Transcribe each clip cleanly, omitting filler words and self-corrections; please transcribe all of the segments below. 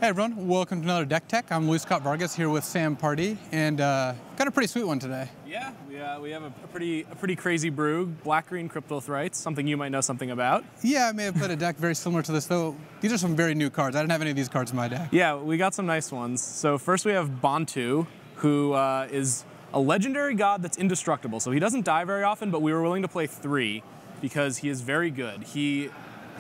Hey everyone, welcome to another Deck Tech. I'm Scott-Vargas here with Sam Pardee, and got a pretty sweet one today. Yeah, we have a pretty crazy brew, black-green Cryptolith Rite, something you might know something about. Yeah, I may have played a deck very similar to this, though these are some very new cards. I didn't have any of these cards in my deck. Yeah, we got some nice ones. So first we have Bantu, who is a legendary god that's indestructible. So he doesn't die very often, but we were willing to play 3 because he is very good. He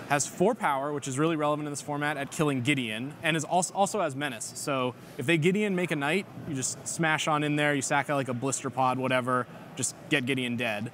has 4 power, which is really relevant in this format at killing Gideon, and is also has menace. So if they Gideon make a knight, you just smash on in there, you sack out like a blister pod, whatever, just get Gideon dead.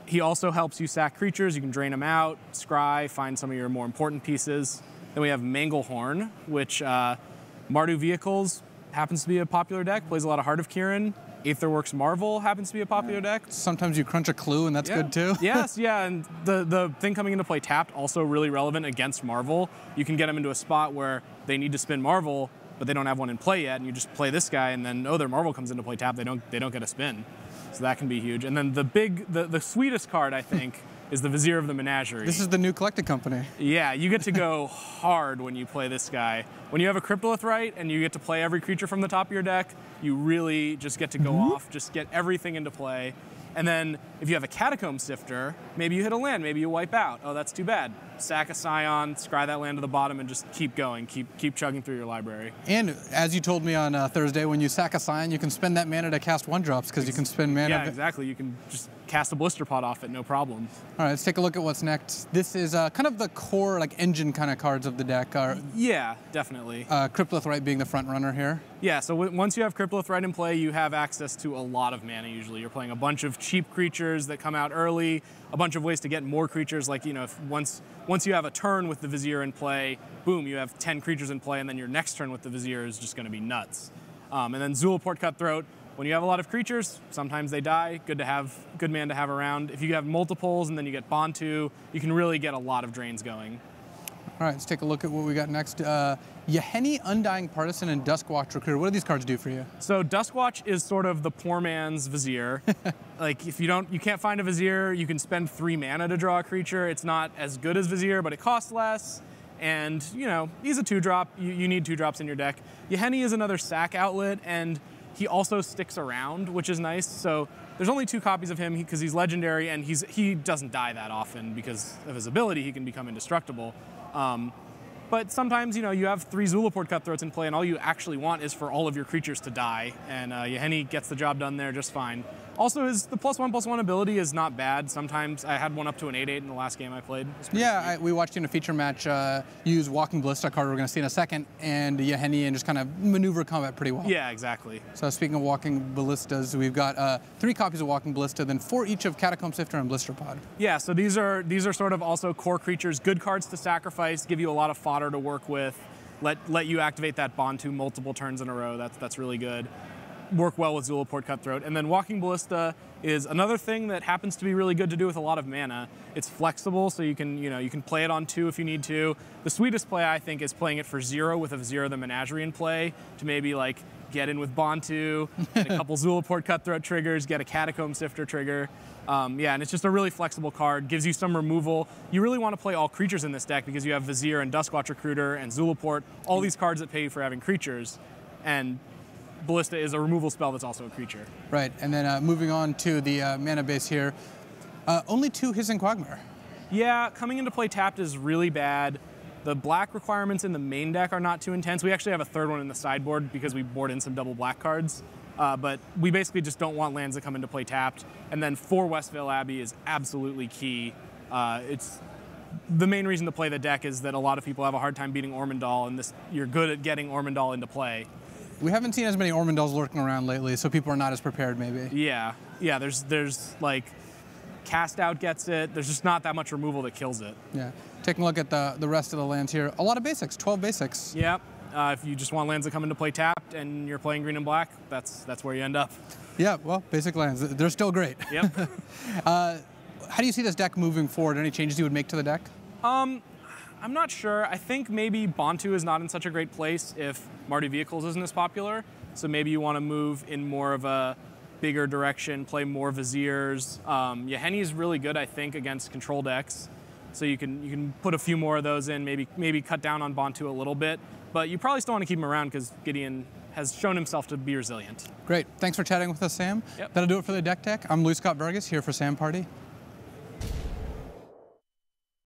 He also helps you sack creatures, you can drain them out, scry, find some of your more important pieces. Then we have Manglehorn, which Mardu Vehicles happens to be a popular deck, plays a lot of Heart of Kiran. Aetherworks Marvel happens to be a popular deck. Sometimes you crunch a clue, and that's good too. Yes, yeah, and the thing coming into play tapped, also really relevant against Marvel. You can get them into a spot where they need to spin Marvel, but they don't have one in play yet, and you just play this guy, and then, oh, their Marvel comes into play tapped, they don't get a spin. So that can be huge. And then the sweetest card, I think, is the Vizier of the Menagerie. This is the new collected company. Yeah, you get to go hard when you play this guy. When you have a Cryptolith Rite and you get to play every creature from the top of your deck, you really just get to go off, just get everything into play. And then if you have a Catacomb Sifter, maybe you hit a land, maybe you wipe out. Oh, that's too bad. Sack a Scion, scry that land to the bottom, and just keep going, keep chugging through your library. And as you told me on Thursday, when you sack a Scion, you can spend that mana to cast 1-drops, because you can spend mana. Yeah, exactly. You can just cast a blister pod off it, no problem. All right, let's take a look at what's next. This is kind of the core, like, engine kind of cards of the deck. Yeah, definitely. Cryptolith Rite being the front runner here. Yeah, so once you have Cryptolith Rite in play, you have access to a lot of mana usually. You're playing a bunch of cheap creatures that come out early, a bunch of ways to get more creatures, like, you know, if once you have a turn with the Vizier in play, boom, you have 10 creatures in play, and then your next turn with the Vizier is just going to be nuts. And then Zulaport Cutthroat, when you have a lot of creatures, sometimes they die, good man to have around. If you have multiples and then you get Bantu, you can really get a lot of drains going. All right, let's take a look at what we got next. Yahenni, Undying Partisan, and Duskwatch Recruiter. What do these cards do for you? So Duskwatch is sort of the poor man's Vizier. Like, if you can't find a Vizier, you can spend 3 mana to draw a creature. It's not as good as Vizier, but it costs less. And, you know, he's a 2-drop. You need 2-drops in your deck. Yahenni is another sack outlet, and he also sticks around, which is nice. So there's only 2 copies of him because he's legendary, and he doesn't die that often because of his ability. He can become indestructible. But sometimes, you know, you have 3 Zulaport Cutthroats in play, and all you actually want is for all of your creatures to die, and Yahenni gets the job done there just fine. Also, the +1/+1 ability is not bad. Sometimes I had one up to an 8/8 in the last game I played. Yeah, we watched you in a feature match use Walking Ballista, card we're going to see in a second, and Yahenni, and just kind of maneuver combat pretty well. Yeah, exactly. So speaking of Walking Ballistas, we've got 3 copies of Walking Ballista, then 4 each of Catacomb Sifter and Blister Pod. Yeah, so these are sort of also core creatures, good cards to sacrifice, give you a lot of fodder to work with, let you activate that Bantu multiple turns in a row. That's really good. Work well with Zulaport Cutthroat. And then Walking Ballista is another thing that happens to be really good to do with a lot of mana. It's flexible, so you can play it on 2 if you need to. The sweetest play, I think, is playing it for 0 with a Vizier of the Menagerie in play to maybe, like, get in with Bantu, get a couple Zulaport Cutthroat triggers, get a Catacomb Sifter trigger. Yeah, and it's just a really flexible card, gives you some removal. You really want to play all creatures in this deck because you have Vizier and Duskwatch Recruiter and Zulaport, all these cards that pay you for having creatures. And Ballista is a removal spell that's also a creature. Right, and then moving on to the mana base here, only 2 Hissing Quagmire. Yeah, coming into play tapped is really bad. The black requirements in the main deck are not too intense. We actually have a 3rd one in the sideboard because we board in some double black cards. But we basically just don't want lands that come into play tapped. And then 4 Westvale Abbey is absolutely key. It's the main reason to play the deck is that a lot of people have a hard time beating Ormondal, and you're good at getting Ormondal into play. We haven't seen as many Ormondals lurking around lately, so people are not as prepared, maybe. Yeah, there's like, Cast Out gets it. There's just not that much removal that kills it. Yeah, taking a look at the rest of the lands here. A lot of basics, 12 basics. Yeah, if you just want lands that come into play tapped and you're playing green and black, that's where you end up. Yeah, well, basic lands, they're still great. Yep. How do you see this deck moving forward? Any changes you would make to the deck? I'm not sure. I think maybe Bantu is not in such a great place if Mardu Vehicles isn't as popular. So maybe you want to move in more of a bigger direction, play more Viziers. Yahenni is really good, I think, against control decks. So you can put a few more of those in, maybe cut down on Bantu a little bit, but you probably still want to keep him around because Gideon has shown himself to be resilient. Great. Thanks for chatting with us, Sam. Yep. That'll do it for the Deck Tech. I'm Scott-Vargas here for Sam Pardee.